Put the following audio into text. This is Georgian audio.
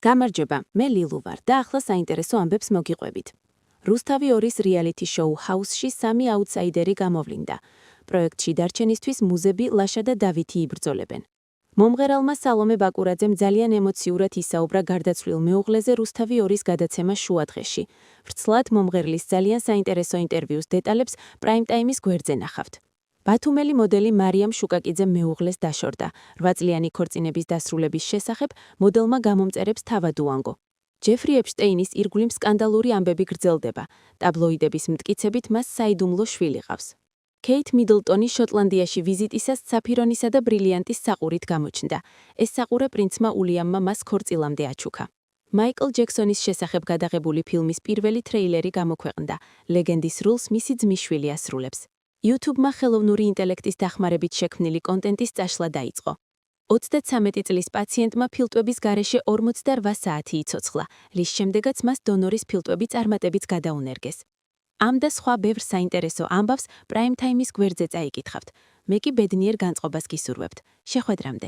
გამარჯობა, მე ლილუ ვარ და ახლა საინტერესო ამბებს მოგიყვებით. რუსთავი 2-ის რეალიტი შოუ ჰაუსში 3 აუთსაიდერი გამოვლინდა. პროექტში დარჩენისთვის მუზები, ლაშა და დავითი იბრძოლებენ. მომღერალმა სალომე ბაკურაძემ ძალიან ემოციურად ისაუბრა გარდაცვლილ მეუღლეზე რუსთავი 2-ის გადაცემა შუადღეში. ვრცლად მომღერლის ძალიან საინტერესო ინტერვიუს დეტალებს პრაიმ-ტაიმის გვერდზე ნახავთ. ბათუმელი მოდელი მარიამ შუკაკიძემ მეუღლეს დაშორდა. 8 წლიანი ქორწინების დასრულების შესახებ მოდელმა გამომწერებს თავად უანგო. ჯეფრი ეპშტეინის ირგვლივ სკანდალური ამბები გრძელდება. ტაბლოიდების მტკიცებით მას საიდუმლო შვილი ყავს. კეით მიდლტონი შოტლანდიაში ვიზიტისას საფირონისა და ბრილიანტის საყურით გამოჩნდა. ეს საყურე პრინცმა ულიამმა მას ქორწილამდე აჩუქა. მაიკლ ჯექსონის შესახებ გადაღებული ფილმის პირველი ტრეილერი გამოქვეყნდა. ლეგენდის როლს მისი ძმისშვილი ასრულებს. YouTube-მა ხელოვნური ინტელექტის დახმარებით შექმნილი კონტენტის წაშლა დაიწყო. 33 წლის პაციენტმა ფილტვების გარეშე 48 საათი იცოცხლა, რის შემდეგაც მას დონორის ფილტვები წარმატებით გადაუნერგეს. ამ და სხვა ბევრ საინტერესო ამბავს პრაიმ-ტაიმის გვერდზე წაიკითხავთ. მე კი ბედნიერ განწყობას გისურვებთ. შეხვედრამდე.